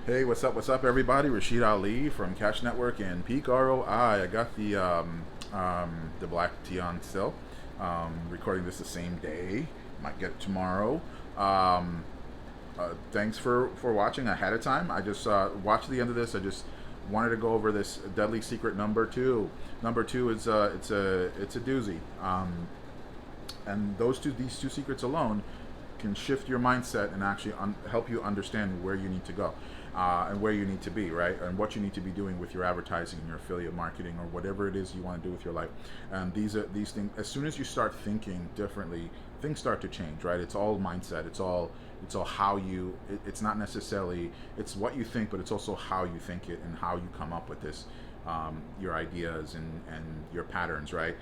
Hey, what's up, everybody? Rasheed Ali from Cash Network and Peak ROI. I got the black tea on still. Recording this the same day. Might get it tomorrow. Thanks for watching ahead of time. I just watched the end of this. I just wanted to go over this deadly secret number two. Number two is it's a doozy. And these two secrets alone can shift your mindset and actually help you understand where you need to go, and where you need to be, right, and what you need to be doing with your advertising and your affiliate marketing or whatever it is you want to do with your life. And these things. As soon as you start thinking differently, things start to change, right? It's all mindset. It's all how you. It's not necessarily it's what you think, but it's also how you think it and how you come up with this, your ideas and your patterns, right?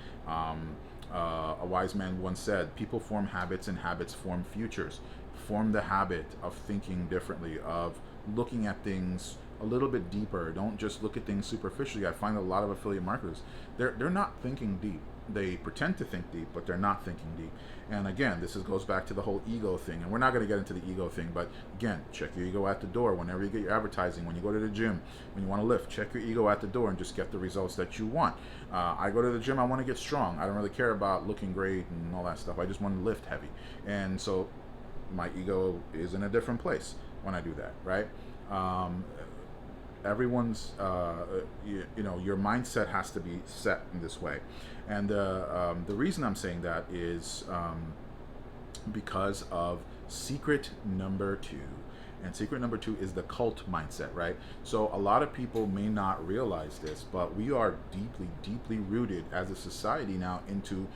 A wise man once said, people form habits and habits form futures. Form the habit of thinking differently, of looking at things a little bit deeper. Don't just look at things superficially. I find a lot of affiliate marketers, they're not thinking deep. They pretend to think deep, but they're not thinking deep. And again, goes back to the whole ego thing. And we're not going to get into the ego thing, but again, check your ego at the door whenever you get your advertising. When you go to the gym, when you want to lift, check your ego at the door and just get the results that you want. I go to the gym, I want to get strong. I don't really care about looking great and all that stuff. I just want to lift heavy. And so my ego is in a different place when I do that, right? Everyone's your mindset has to be set in this way. And the reason I'm saying that is because of secret number two. And secret number two is the cult mindset, right? So a lot of people may not realize this, but we are deeply, deeply rooted as a society now into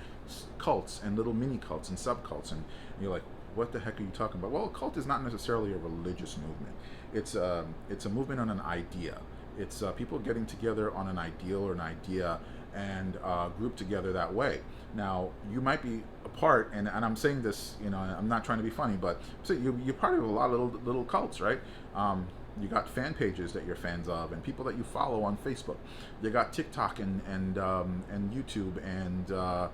cults and little mini cults and subcults. And you're like, what the heck are you talking about? Well, a cult is not necessarily a religious movement. It's a movement on an idea. It's people getting together on an ideal or an idea and group together that way. Now, you might be a part, and I'm saying this, I'm not trying to be funny, but so you're part of a lot of little cults, right? You got fan pages that you're fans of, and people that you follow on Facebook. You got TikTok and YouTube and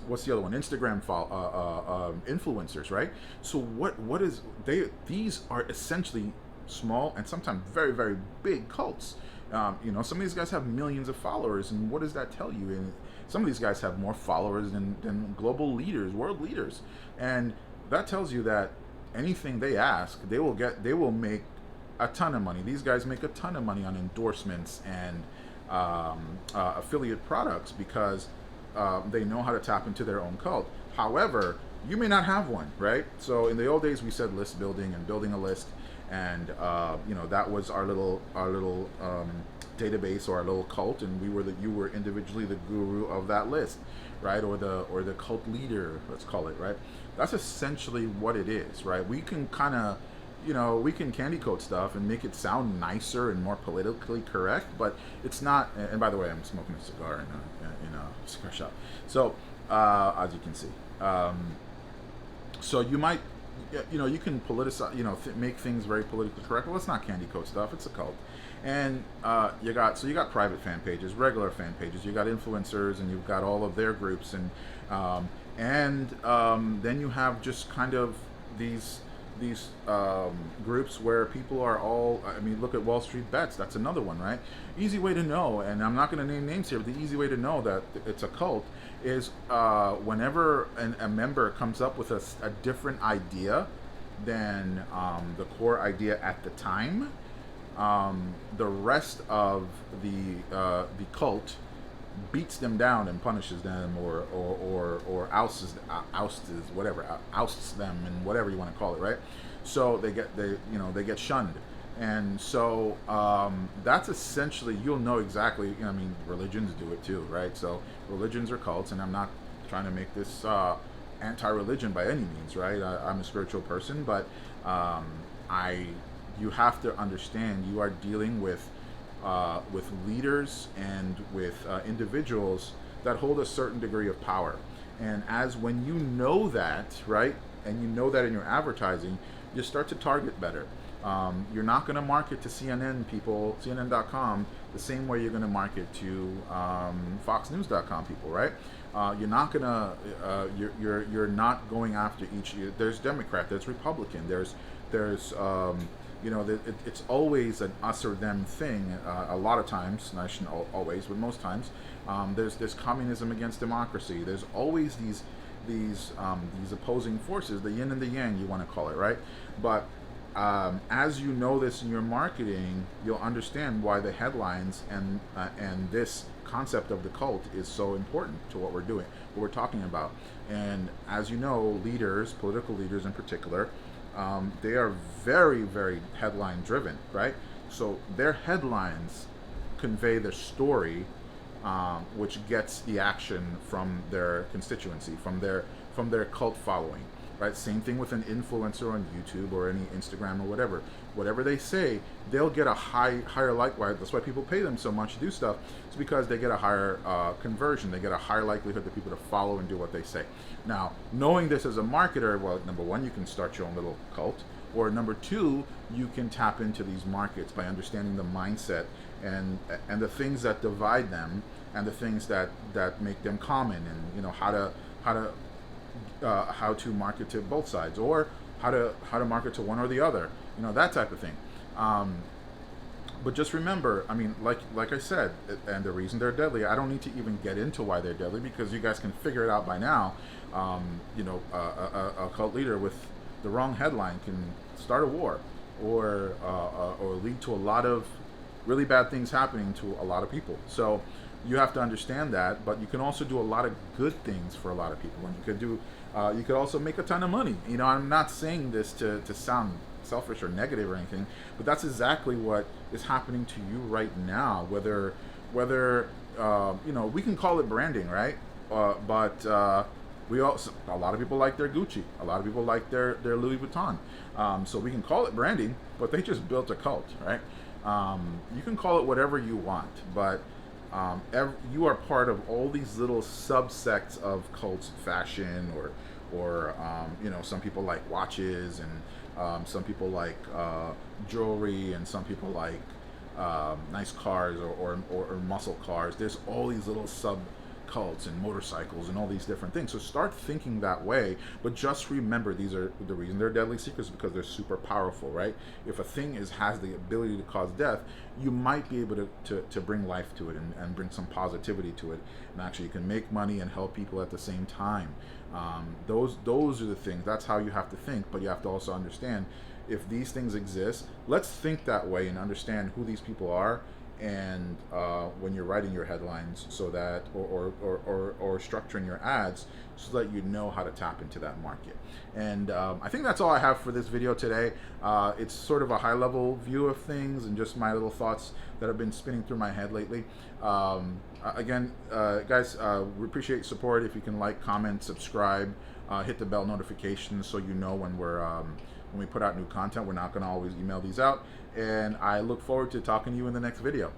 what's the other one? Instagram influencers, right? So what is these are essentially small and sometimes very, very big cults. Some of these guys have millions of followers, and what does that tell you? And some of these guys have more followers than global leaders, world leaders, and that tells you that anything they ask, they will make a ton of money. These guys make a ton of money on endorsements and affiliate products because they know how to tap into their own cult. However, you may not have one, right? So in the old days, we said list building and building a list, and that was our little database or our little cult, and you were individually the guru of that list, right? Or the cult leader, let's call it, right? That's essentially what it is, right? We can kind of we can candy coat stuff and make it sound nicer and more politically correct, but it's not. And by the way, I'm smoking a cigar in a cigar shop. So, as you can see, so you might, you can politicize, make things very politically correct. Well, it's not candy coat stuff. It's a cult. And you got private fan pages, regular fan pages. You got influencers, and you've got all of their groups, and then you have just kind of these groups where people are all, look at Wall Street Bets. That's another one, right? Easy way to know, and I'm not going to name names here, but the easy way to know that it's a cult is whenever a member comes up with a different idea than the core idea at the time, the rest of the cult beats them down and punishes them, or ousts them, and whatever you want to call it, right? So they get shunned, and so that's essentially, you'll know exactly. Religions do it too, right? So religions are cults, and I'm not trying to make this anti-religion by any means, right? I'm a spiritual person, but you have to understand you are dealing with leaders and with individuals that hold a certain degree of power. And when you know that, right, and you know that in your advertising, you start to target better. You're not going to market to CNN.com, the same way you're going to market to FoxNews.com people, right? You're not going to. You're not going after each. There's Democrat, there's Republican, there's You know, it's always an us or them thing. A lot of times, and I shouldn't always, but most times, there's communism against democracy. There's always these opposing forces, the yin and the yang, you want to call it, right? But as you know this in your marketing, you'll understand why the headlines and this concept of the cult is so important to what we're doing, what we're talking about. And as you know, leaders, political leaders in particular, they are very, very headline driven, right? So their headlines convey their story, which gets the action from their constituency, from their cult following, right? Same thing with an influencer on YouTube or any Instagram or whatever. Whatever they say, they'll get a higher like. Why? That's why people pay them so much to do stuff. It's because they get a higher conversion. They get a higher likelihood for people to follow and do what they say. Now, knowing this as a marketer, well, number one, you can start your own little cult, or number two, you can tap into these markets by understanding the mindset and the things that divide them and the things that make them common, and you know how to market to both sides, or how to market to one or the other, you know, that type of thing. But just remember, I mean, like I said, and the reason they're deadly, I don't need to even get into why they're deadly, because you guys can figure it out by now. You know, a cult leader with the wrong headline can start a war, or lead to a lot of really bad things happening to a lot of people. So you have to understand that, but you can also do a lot of good things for a lot of people, and you could also make a ton of money. You know, I'm not saying this to sound selfish or negative or anything, but that's exactly what is happening to you right now. Whether you know, we can call it branding, right? But we also, a lot of people like their Gucci, a lot of people like their Louis Vuitton. So we can call it branding, but they just built a cult, right? You can call it whatever you want, but you are part of all these little subsects of cults, fashion, or you know, some people like watches, and some people like jewelry, and some people like nice cars, or muscle cars. There's all these little sub cults and motorcycles and all these different things. So start thinking that way, but just remember, these are the reason they're deadly secrets, because they're super powerful, right? If a thing has the ability to cause death, you might be able to bring life to it, and bring some positivity to it, and actually you can make money and help people at the same time. Those are the things. That's how you have to think, but you have to also understand, if these things exist, let's think that way and understand who these people are, and when you're writing your headlines, so that or structuring your ads, so that you know how to tap into that market. And I think that's all I have for this video today. It's sort of a high-level view of things, and just my little thoughts that have been spinning through my head lately. Again, guys, we appreciate support. If you can like, comment, subscribe, hit the bell notifications, so you know when we put out new content. We're not going to always email these out, and I look forward to talking to you in the next video.